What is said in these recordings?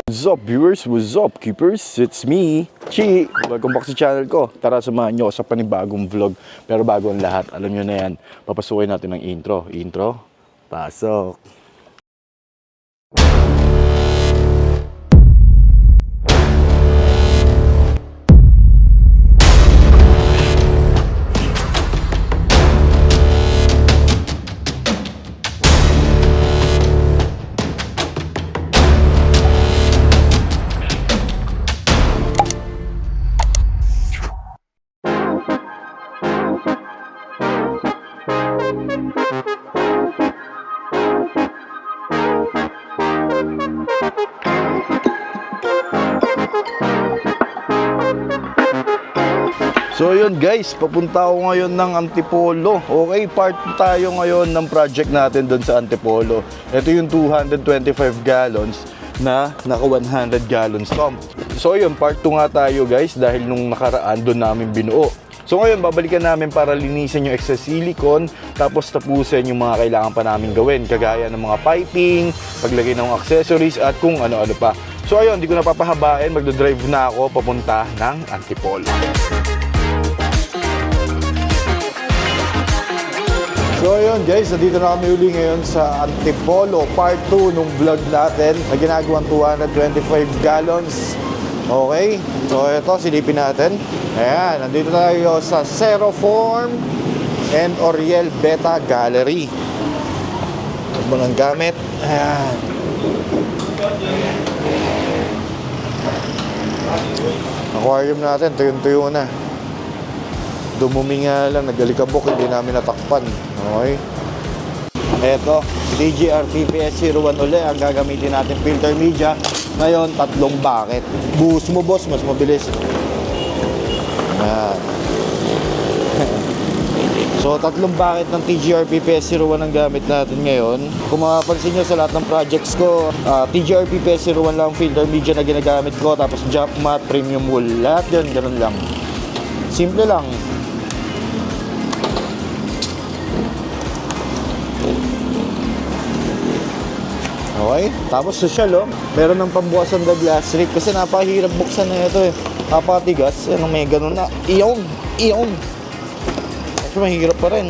What's up viewers? What's up keepers? It's me, Chi. Welcome back sa channel ko. Tara samahan nyo sa panibagong vlog. Pero bago ang lahat, alam nyo na yan, papasukin natin ng intro. Intro, pasok. So yun guys, papunta ako ngayon ng Antipolo. Okay, part tayo ngayon ng project natin doon sa Antipolo. Ito yung 225 gallons na naka 100 gallons pump. So yun, part 2 nga tayo guys dahil nung nakaraan doon namin binuo. So ngayon, babalikan namin para linisin yung excess silicone, tapos tapusin yung mga kailangan pa namin gawin, kagaya ng mga piping, paglagay ng accessories at kung ano-ano pa. So ayun, hindi ko napapahabain, magdodrive na ako papunta ng Antipolo. So ayun guys, nandito na kami uli ngayon sa Antipolo, part 2 nung vlog natin na ginagawang 225 gallons. Okay, so ito, silipin natin. Ayan, nandito tayo sa Ceroform and Oriel Beta Gallery. Ito mo ng gamit. Ayan. Aquarium natin, tuyo-tuyo na. Dumumi nga lang, nagalikabok, hindi namin natakpan. Okay. Eto, DJR PPS01 uli ang gagamitin natin filter media. Ngayon, 3 bucket. Buhos mo boss, mas mabilis. Ayan. So, 3 bucket ng TGR PPS01 ang gamit natin ngayon. Kung mapapansin nyo sa lahat ng projects ko, TGR PPS01 lang filter media na ginagamit ko. Tapos jump mat, premium wool. Lahat yun, ganun lang. Simple lang. Okay, tapos social meron ng pambukasan na glass strip kasi napakahirap buksan na ito napakatigas, may ganun na iyon kasi mahirap pa rin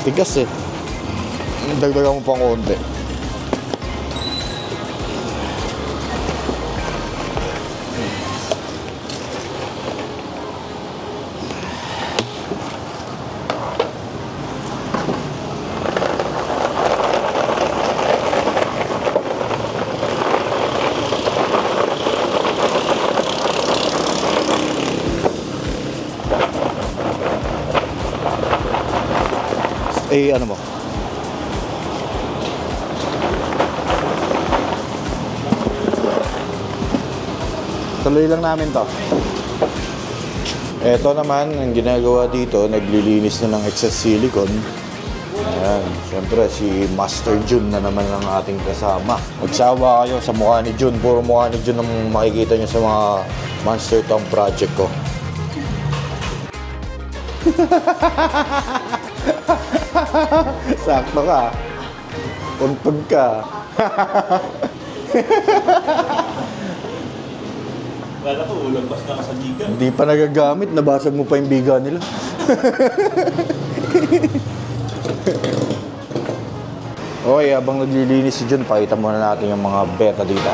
tigas dagdagan mo pang konti. Ano mo? Tuloy lang namin to. Ito naman, ang ginagawa dito, naglilinis na ng excess silicone. Ayan, syempre si Master Jun na naman ang ating kasama. Magsawa kayo sa mukha ni Jun. Puro mukha ni Jun ang makikita nyo sa mga Monster Tom project ko. Sakto ka. Puntog ka. Kala ko, ulagpas na ka sa biga. Hindi pa nagagamit, nabasag mo pa yung biga nila. Okay, habang naglilinis si Jun, pakita muna natin yung mga beta dito.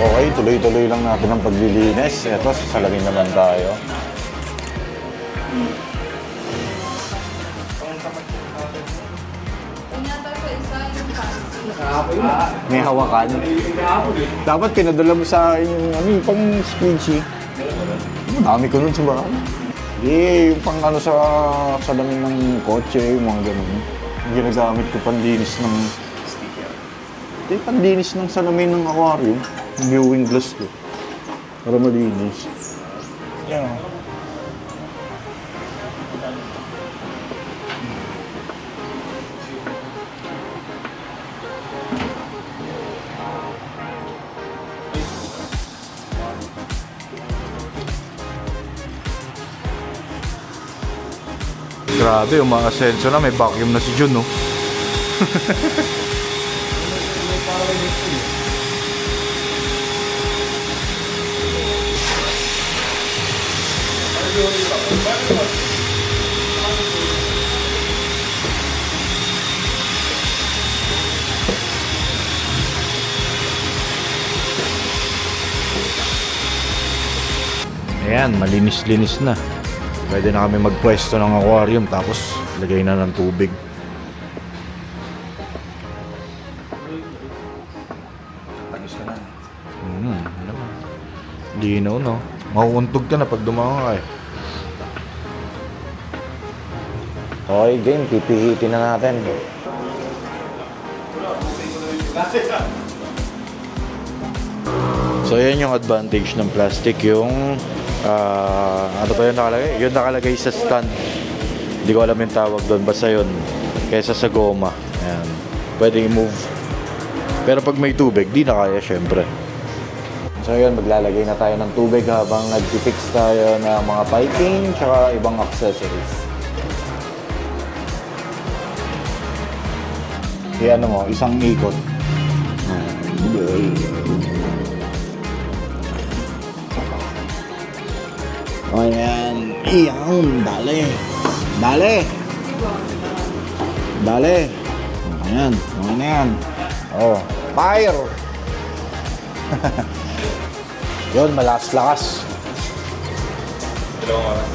Okay, tuloy-tuloy lang natin ang paglilinis. Ito, salamin naman tayo. May hawakan. Dapat pinadala mo sa akin yung ano, yung pang squishy. Dami ko nun sa bahay. Hindi, yung pang ano sa salamin ng kotse, yung mga ganun. ginagamit ko panlinis ng... Sticker. Hindi, panlinis ng salamin ng aquarium. Yung viewing glass ko. Para malinis. Yan. Grabe, yung mga asenso na, may vacuum na si Jun, no? Ayan, malinis-linis na. Pwede na kami magpwesto ng aquarium tapos lagay na ng tubig. Tagos ka na. Linaw, no? Makukuntog ka na pag dumawa ka eh. Okay, game. Pipihitin na natin. So, yan yung advantage ng plastic. Yung, ano ba yun nakalagay? Yun nakalagay sa stand. Hindi ko alam yung tawag doon. Basta yun. Kaysa sa goma. Ayan. Pwede i-move. Pero pag may tubig, di na kaya syempre. So yun, maglalagay na tayo ng tubig habang nag-fix tayo ng mga piping tsaka ibang accessories. Kaya ano mo, isang ikot. Ayan. Iyan. Dali. Dali. Dali. Ayan. Okay na yan. Oh. Fire! Yun, malakas-lakas. Dalawang oras.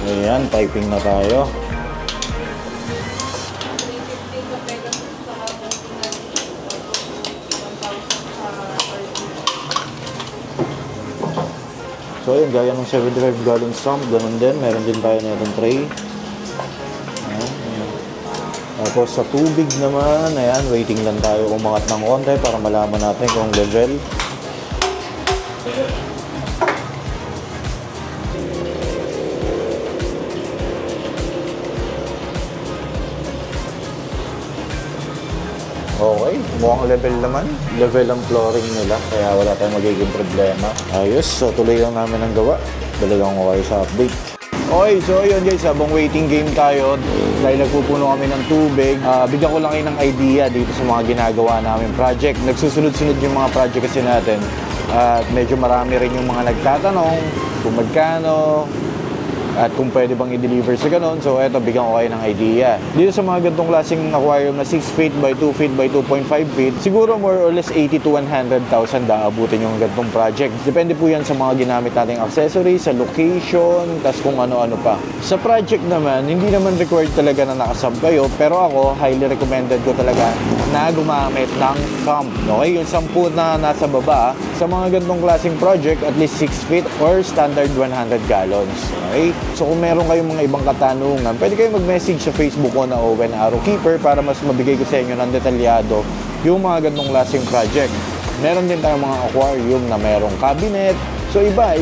Ayan, piping na tayo. So ayun, gaya ng 75 gallon sump, ganun din. Meron din tayo na itong tray. Ayan, ayan. Tapos sa tubig naman, ayan, waiting lang tayo umangat ng konti para malaman natin kung level. Okay, mukhang level naman. Level ang flooring nila, kaya wala tayong magiging problema. Ayos, so tuloy lang namin ang gawa. Dalagang ko kayo sa update. Okay, so yun guys, habang waiting game tayo, dahil nagpupuno kami ng tubig, bigyan ko lang kayo ng idea dito sa mga ginagawa namin project. Nagsusunod-sunod yung mga project kasi natin. At medyo marami rin yung mga nagtatanong kung magkano, at kung pwede bang i-deliver sa ganun. So eto, bigyan ko kayo ng idea. Dito sa mga ganitong klaseng aquarium na 6 feet by 2 feet by 2.5 feet, siguro more or less 80 to 100,000 daabutin yung ganitong project. Depende po yan sa mga ginamit nating accessories, sa location, tas kung ano-ano pa. Sa project naman, hindi naman required talaga na nakasub kayo, pero ako, highly recommended ko talaga na gumamit ng sump. Okay, yung sump po na nasa baba, sa mga ganitong klaseng project, at least 6 feet or standard 100 gallons. Okay? So kung meron kayong mga ibang katanungan, pwede kayong mag-message sa Facebook ko na Owen Arrow Keeper para mas mabigay ko sa inyo ng detalyado yung mga ganitong klaseng project. Meron din tayong mga aquarium na merong cabinet. So iba.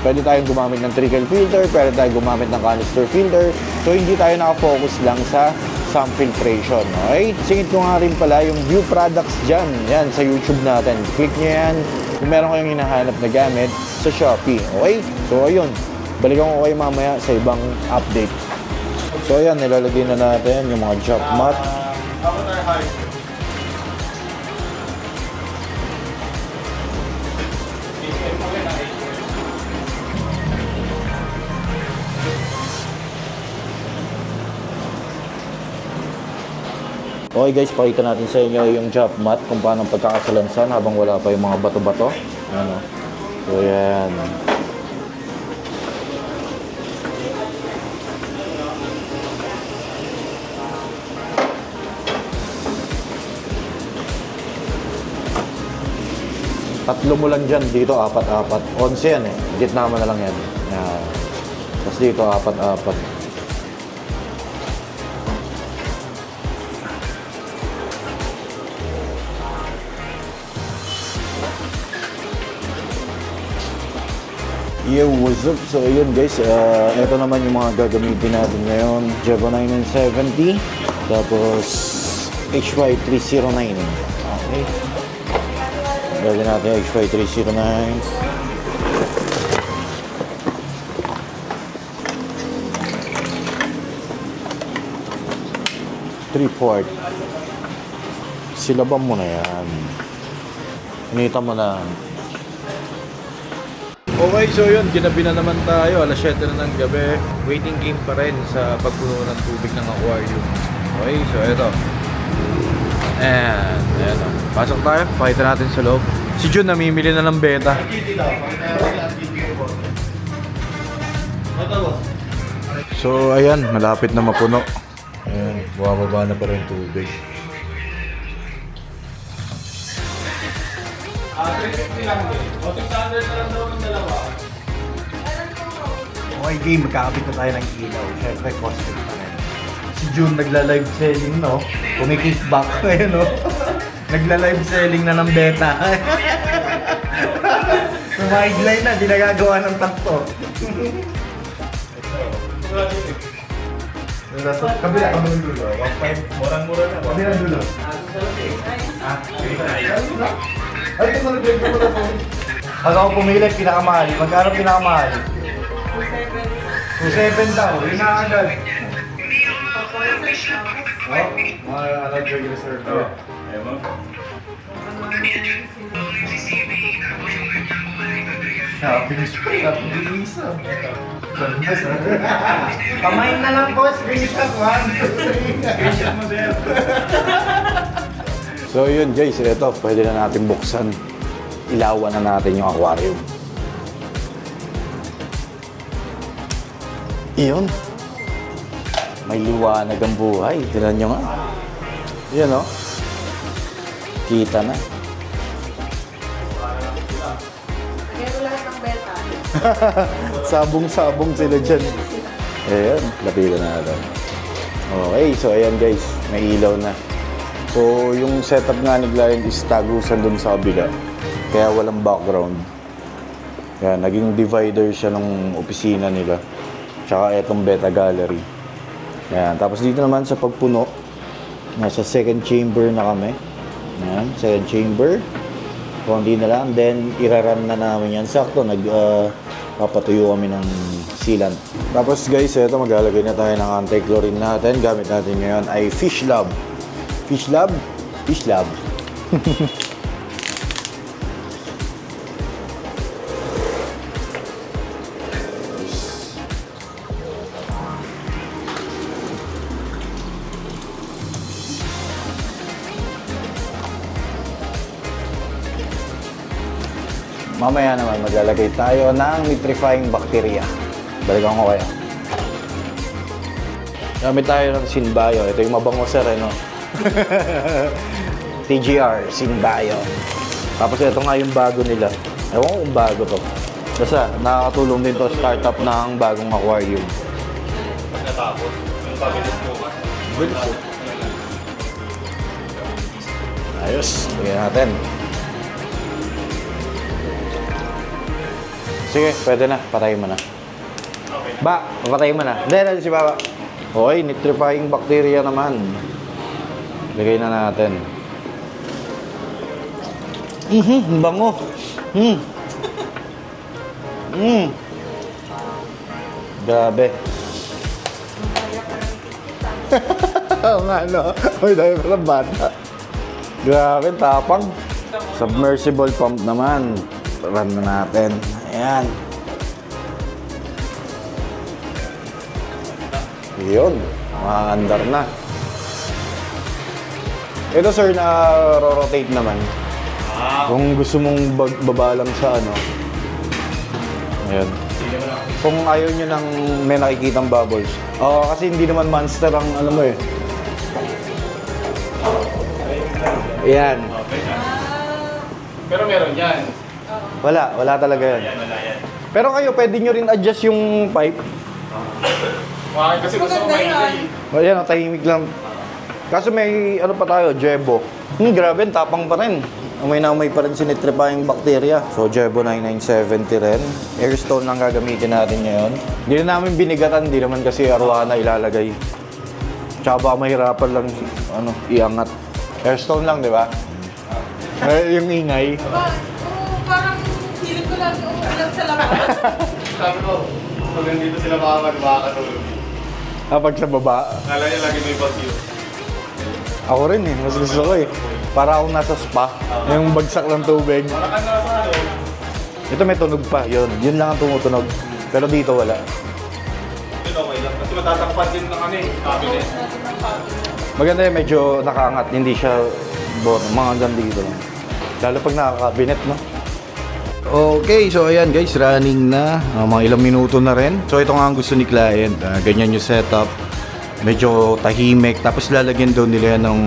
Pwede tayong gumamit ng trickle filter, pwede tayong gumamit ng canister filter. So hindi tayo nakafocus lang sa sump filtration. Okay? Singit ko nga rin pala yung view products dyan. Yan, sa YouTube natin. Click nyo yan kung meron kayong hinahanap na gamit sa Shopee. Okay? So ayun. Balikan ko kayo mamaya sa ibang update. So ayan, nilalagay na natin yung mga drop mat. Avatar height. Okay guys, pakita natin sa inyo yung drop mat kung paano pagkakasalansan habang wala pa yung mga bato-bato. Ano? So ayan. Tatlo mo lang dyan, dito apat-apat. 11 yan eh. Gitna mo na lang yan. Yan. Tapos dito apat-apat. Yo, what's up? So ayun guys, ito naman yung mga gagamitin natin ngayon. Jeva 9970, tapos HY309. Okay. Gagawin natin yung HY309. Three-port. Silaban mo na yan. Inita mo na. Okay, so yun, ginabi na naman tayo. Alas 7 na ng gabi. Waiting game pa rin sa pagpuno ng tubig ng aquarium. Okay, so eto. And, eto. Pasok tayo, pakita natin sa loob. Si Jun namimili na ng beta. So, ayan, malapit na mapuno. Ayan, bumababa na pa rin tubig. 350 lang din. O 600 na lang daw ng dalawa. Okay game, magkakabit na tayo ng ilaw. Siyempre, costed pa rin. Si June nagla-live selling, no? Kumikickback ngayon, no? Nagla-live selling na ng beta. Sumaidline na, di nagagawa ng takto. Kabila dulo. 1.5. Murang-mura na. Kabila dulo. Ay, ito na nag-break mo na po. Pag ako pumili, pinakamahal. Magkano pinakamahal? 2.7 daw. Yun na agad. Oh, regular serve. Ayaw mo? Shopping spray. Kamay na lang po. Screenshot 1, 2, 3. Screenshot mo, sir. So yun guys, ito, pwede na natin buksan. Ilawan na natin yung aquarium. Iyon. May liwanag ang buhay. Tignan nyo nga. Yan o. Kita na. Meron lahat ng beta. Sabong-sabong sila dyan. Ayan, lapitan natin. Okay, so ayan guys, may ilaw na. So, yung setup nga ni Glenn is tagusan dun sa kabila. Kaya walang background. Kaya naging divider siya ng opisina nila. Tsaka etong beta gallery. Ayan. Tapos dito naman sa pagpuno, nasa second chamber na kami. Ayan, second chamber. Konti na lang. Then, iraran na namin yan. Sakto, papatuyo kami ng sealant. Tapos guys, eto maglalagay na tayo ng anti-chlorine natin. Gamit natin ngayon ay Fish Lab. Fish Lab? Fish Lab. Mamaya naman maglalagay tayo ng nitrifying bacteria. Balikan ko kayo. Gamit tayo ng Sinbio. Ito yung mabango sir, no? TGR, Sinbio. Tapos ito nga yung bago nila. Ewan ko kung bago to. Basta, nakakatulong din to startup ng bagong aquarium. Pag natapos, yung pabilis mo ka. Bilis eh. Ayos, lagyan natin. Sige, pwede na. Patayin mo na. Okay. Ba, papatayin mo na. Hindi, si Baba. Okay, nitrifying bacteria naman. Lagay na natin. Bango. Grabe. Oo nga, no? Uy, dahil pala bata. Grabe, tapang. Submersible pump naman. Run na natin. Ayan. Yun. Makaandar na. Ito sir, na-rotate naman. Kung gusto mong babalang sa ano. Ayan. Kung ayaw nyo nang may nakikitang bubbles. Oo, kasi hindi naman monster ang alam mo eh. Ayan. Okay na. Pero meron yan. Wala talaga yan. Wala yan. Pero kayo, pwede nyo rin adjust yung pipe. Bakit kasi gusto ko Maganda maingay. O yan, tahimik lang. Kaso may ano pa tayo, Jebo. Grabe, tapang pa rin. Amoy pa rin sinitripahing bakterya. So, Jebo 9970 rin. Airstone lang gagamitin natin ngayon. Hindi na namin binigatan, hindi naman kasi arwana ilalagay. Tsaka baka mahirapan lang iangat. Airstone lang, di ba? Yung ingay. Parang feeling ko lang ulan sa labas. Sabi ko, pag nandito sila makakatulog. Pag sa baba. Kala niya lagi may bagyo. Ako rin eh, mas gusto ko eh. Para akong nasa spa. Yung bagsak ng tubig. Wala ka na sa ano. Ito may tunog pa, yun lang ang tumutunog. Pero dito wala. Yun okay lang. Kasi matatakpan din ng ano eh, cabinet. Maganda yung medyo nakaangat, hindi siya mga hanggang dito lang. Lalo pag nakakabinet, no? Okay, so ayan guys, running na. Mga ilang minuto na rin. So ito nga ang gusto ni client. Ganyan yung setup. Medyo tahimik. Tapos lalagyan daw nila yan ng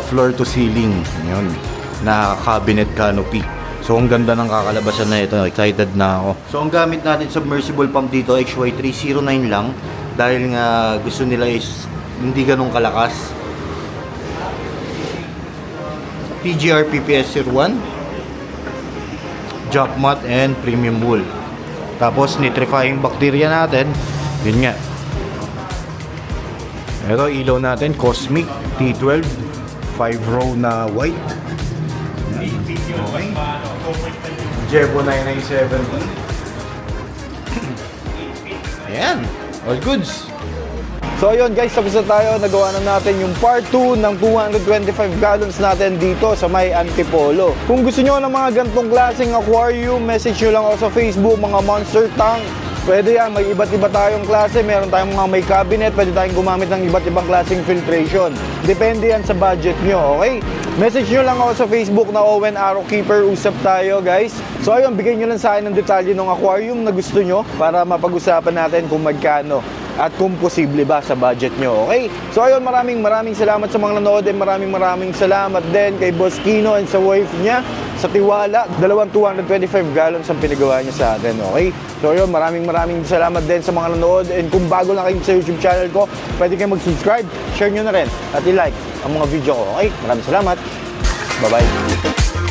floor to ceiling. Yun, na cabinet canopy. So ang ganda ng kakalabasan na ito. Excited na ako. So ang gamit natin submersible pump dito, HY309 lang. Dahil nga gusto nila is hindi ganun kalakas. PGR PPS 01, jump mat and premium wool. Tapos nitrifying bacteria natin, yun nga. Ito ilaw natin, Cosmic T12 5 row na white. Okay. Jebo 9970. Ayan, all goods. So ayun guys, tapos na tayo. Nagawa na natin yung part 2 ng 225 gallons natin dito sa may Antipolo. Kung gusto nyo ng mga gantong klaseng aquarium, message nyo lang ako sa Facebook, mga monster tank. Pwede yan, may iba't iba tayong klase. Meron tayong mga may cabinet, pwede tayong gumamit ng iba't ibang klaseng filtration. Depende yan sa budget nyo, okay? Message nyo lang ako sa Facebook na Owen Arrow Keeper. Usap tayo guys. So ayun, bigay nyo lang sa akin ng detalye ng aquarium na gusto nyo para mapag-usapan natin kung magkano at kung posible ba sa budget nyo, okay? So ayun, maraming salamat sa mga nanood and maraming salamat din kay Boss Kino and sa wife niya sa tiwala. 225 gallons ang pinagawa niya sa atin, okay? So ayun, maraming salamat din sa mga nanood, and kung bago lang kayo sa YouTube channel ko, pwede kayo mag-subscribe, share nyo na rin at i-like ang mga video ko, okay? Maraming salamat. Bye-bye.